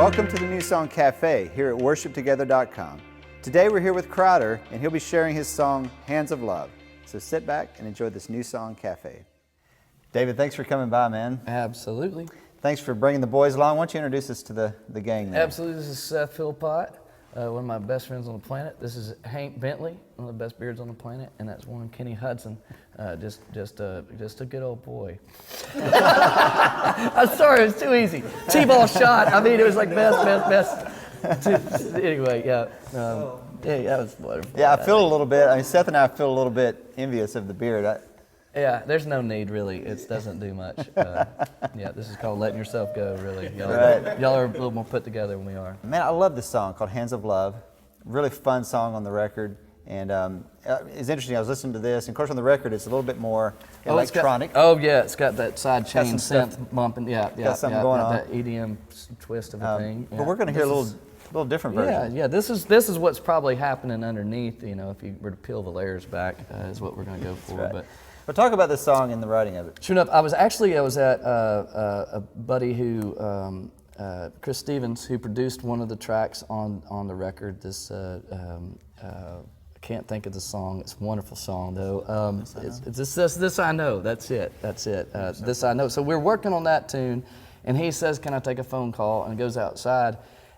Welcome to the New Song Cafe here at worshiptogether.com. Today we're here with Crowder, and he'll be sharing his song, Hands of Love. So sit back and enjoy this New Song Cafe. David, thanks for coming by, man. Absolutely. Thanks for bringing the boys along. Why don't you introduce us to the gang there? Absolutely. This is Seth Philpott, one of my best friends on the planet. This is Hank Bentley, one of the best beards on the planet, and that's one Kenny Hudson, just a good old boy. I'm sorry, it was too easy. T-ball shot. I mean, it was like best. Anyway, yeah. Yeah, that was wonderful. Yeah, I feel a little bit. I mean, Seth and I feel a little bit envious of the beard. Yeah, there's no need really. It doesn't do much. Yeah, this is called letting yourself go. Really, y'all are a little more put together than we are. Man, I love this song called "Hands of Love." Really fun song on the record, and it's interesting. I was listening to this, and of course on the record it's a little bit more electronic. It's got that side chain some synth bumping. Got something going on. That EDM twist of a thing. But we're going to hear a little different version. Yeah. This is what's probably happening underneath. You know, if you were to peel the layers back, is what we're going to go for. Right. But talk about this song and the writing of it. Sure enough, I was at a buddy who, Chris Stevens, who produced one of the tracks on the record. This I can't think of the song. It's a wonderful song though. It's this I know. That's it. This I know. So we're working on that tune, and he says, "Can I take a phone call?" And goes outside.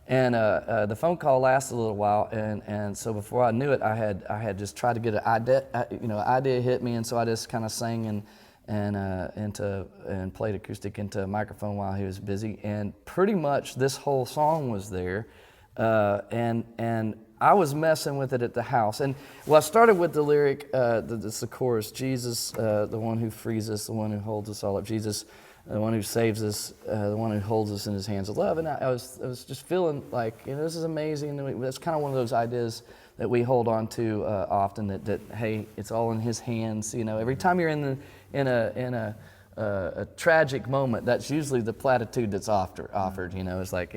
And the phone call lasted a little while, and so before I knew it, I had just tried to get an idea hit me, and so I just kind of sang and played acoustic into a microphone while he was busy, and pretty much this whole song was there, and I was messing with it at the house, and I started with the lyric, the chorus, Jesus, the one who frees us, the one who holds us all up, Jesus, the one who saves us, the one who holds us in his hands of love. And I was just feeling like, this is amazing. That's kind of one of those ideas that we hold on to often, that hey, it's all in his hands. Every time you're in a tragic moment, that's usually the platitude that's offered. It's like,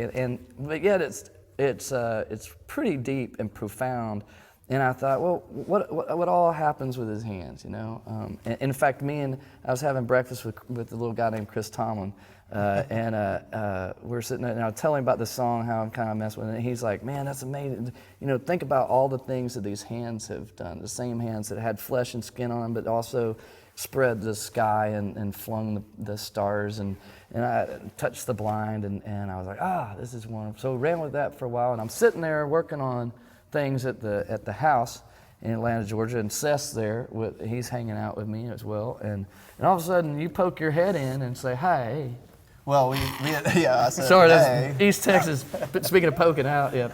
but yet it's pretty deep and profound. And I thought, well, what all happens with his hands, And in fact, I was having breakfast with a little guy named Chris Tomlin, and we're sitting there, and I was telling him about the song, how I'm kind of messing with it, and he's like, man, that's amazing. Think about all the things that these hands have done, the same hands that had flesh and skin on them, but also spread the sky and flung the stars, and I touched the blind, and I was like, this is wonderful. So we ran with that for a while, and I'm sitting there working on things at the house in Atlanta, Georgia, and Seth's there. He's hanging out with me as well, and all of a sudden you poke your head in and say, "Hey." Well, I said, sorry, hey. That's East Texas. Speaking of poking out, yeah.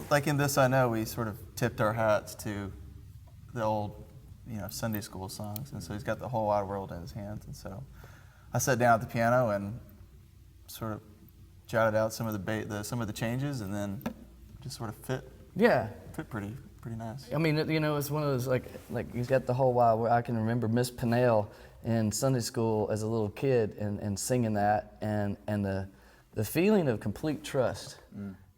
Like in This I Know, we sort of tipped our hats to the old, Sunday school songs, and so he's got the whole wide world in his hands, and so I sat down at the piano and sort of jotted out some of the changes, and then just sort of fit pretty nice. I mean, it's one of those like he's got the whole while where I can remember Miss Pennell in Sunday school as a little kid and singing that and the feeling of complete trust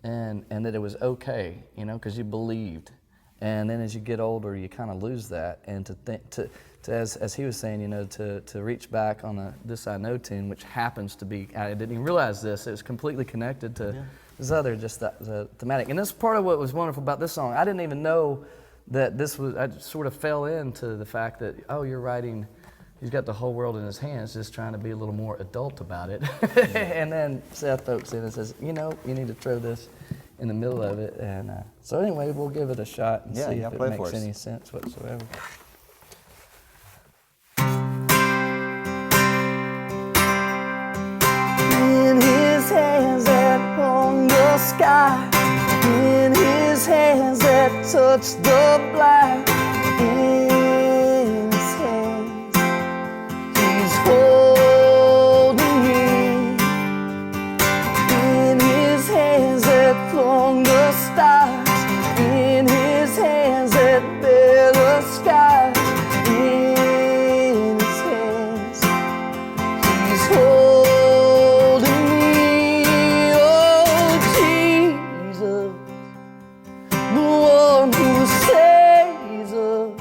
and that it was okay, because you believed. And then as you get older, you kind of lose that, and to as he was saying, to reach back on the This I Know tune, which happens to be, I didn't even realize this, it was completely connected to this other, just the thematic. And that's part of what was wonderful about this song. I didn't even know that this was, I sort of fell into the fact that, you're writing, he's got the whole world in his hands, just trying to be a little more adult about it. And then Seth pokes in and says, you need to throw this in the middle of it. And so anyway, we'll give it a shot and see if it makes any sense whatsoever. In his hands that hung the sky, in his hands that touched the blind, in his hands he's holding me, in his hands that flung the stars, in his hands that bear the skies, in his hands he's holding me, oh Jesus, the one who saves us.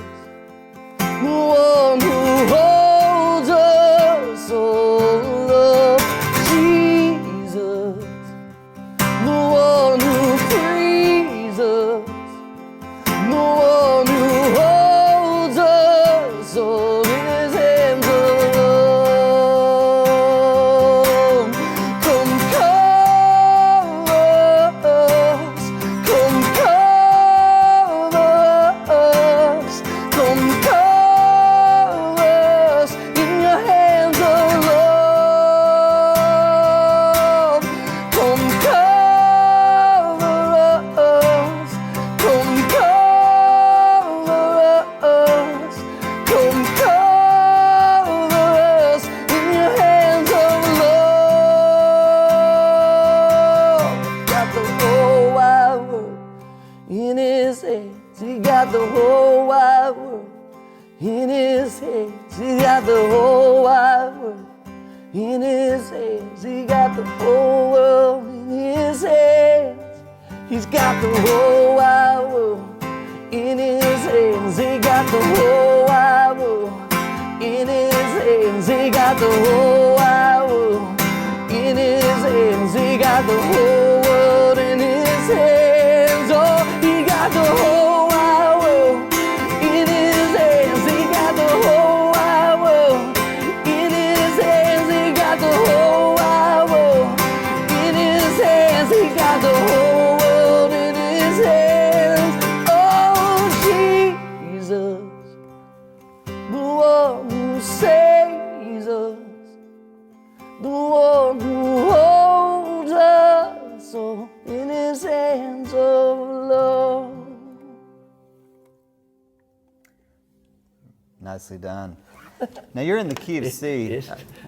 hands. He got the whole wide world in his hands. He got the whole wide world in his hands. He got the whole world in his hands. He's got the whole wide world in his hands. He got the whole wide world in his hands. He got the whole wide world in his hands. He got the whole world in his hands. Oh, he got the whole wide world in his hands. He got the whole wide world in his hands. He got the whole wide world in his hands. He got the whole world in his hands. Oh, Jesus, the one who saves us, the one who holds us all in his hands of love. Nicely done. Now you're in the key of C,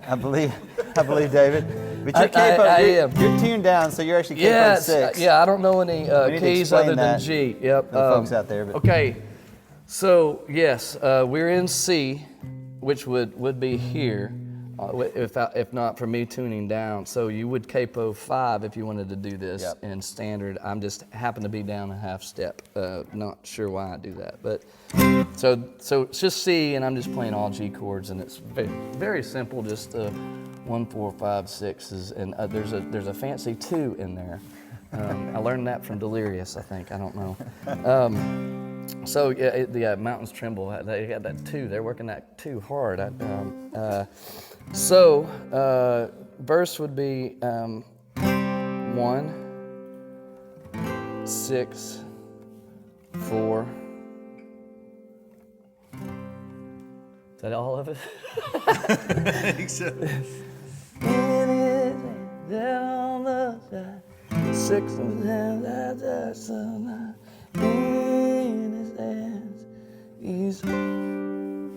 I believe, David. But your capo, I you're, am. you're tuned down, so you're actually capo Yes, 6. yeah, I don't know any need to keys explain other than that G. Yep. for the folks out there, but- Okay, so yes, we're in C, which would be here, if not for me tuning down. So you would capo 5 if you wanted to do this Yep. in standard. I'm just happen to be down a half step. Not sure why I do that, but so it's just C, and I'm just playing all G chords, and it's very, very simple. Just 1, 4, 5, 6s, and there's a fancy 2 in there. I learned that from Delirious, I think. I don't know. So yeah, the Mountains Tremble. They had that 2. They're working that 2 hard. So verse would be 1, 6, 4. Is that all of it? I think so. In his hands, there on the side, 6 of them that touch the night. In his hands, he's.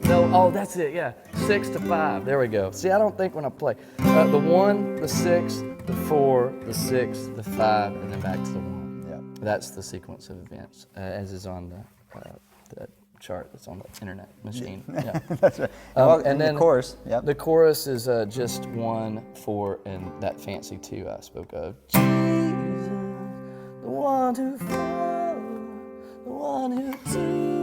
No, oh, that's it, yeah. 6 to 5, there we go. See, I don't think when I play. The 1, the 6, the 4, the 6, the 5, and then back to the 1. Yep. That's the sequence of events, as is on the chart that's on the internet machine. Yeah. That's right. And and then the chorus. Yep. The chorus is just 1, 4, and that fancy 2 I spoke of. Jesus, the one who found, the one who took.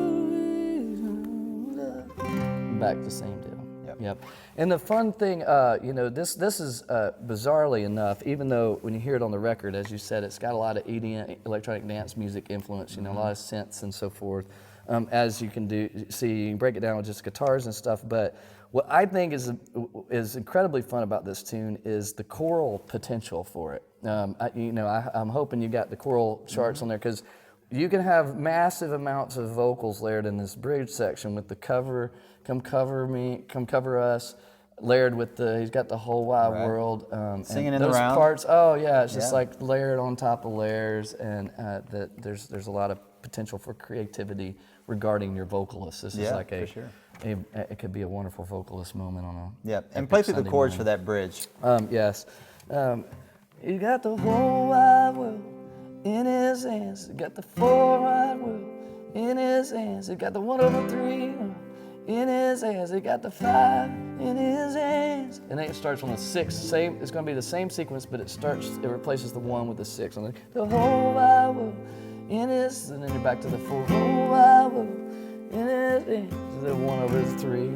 Back the same deal. Yep. And the fun thing, this is bizarrely enough, even though when you hear it on the record, as you said, it's got a lot of EDM, electronic dance music influence, a lot of synths and so forth. As you can see, you can break it down with just guitars and stuff. But what I think is incredibly fun about this tune is the choral potential for it. I'm hoping you got the choral charts on there, because you can have massive amounts of vocals layered in this bridge section with the cover, come cover me, come cover us, layered with he's got the whole wide Right. world. Singing and in the those round. parts, oh yeah, it's just Yeah. like layered on top of layers, and there's a lot of potential for creativity regarding your vocalist. This Yeah, is like for sure. it could be a wonderful vocalist moment on a Yep. And epic play through the Sunday chords for morning. that bridge. Yes. He got the whole wide world in his hands. He got the 4 wide world in his hands. He got the 1/3 in his hands. He got the 5 in his hands. And then it starts on the 6. Same. It's going to be the same sequence, but it replaces the 1 with the 6. And then The whole wide world in his. and then you're back to the 4. Whole wide world in his hands. The 1/3.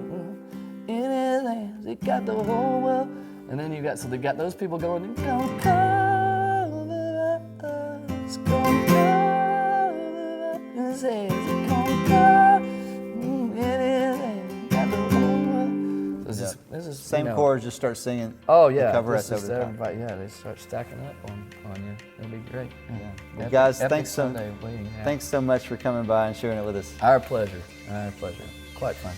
In his hands. He got the whole world. And then they got those people going. Come cover us. Come cover his hands. Come cover in his hands. Got the whole world. This is Same chords, just start singing. Oh the yeah, cover this us over is the top. everybody. Yeah, they start stacking up on you. It'll be great. Yeah. Well, guys, Epic thanks so Sunday waiting to happen. thanks so much for coming by and sharing it with us. Our pleasure. Our pleasure. Quite fun.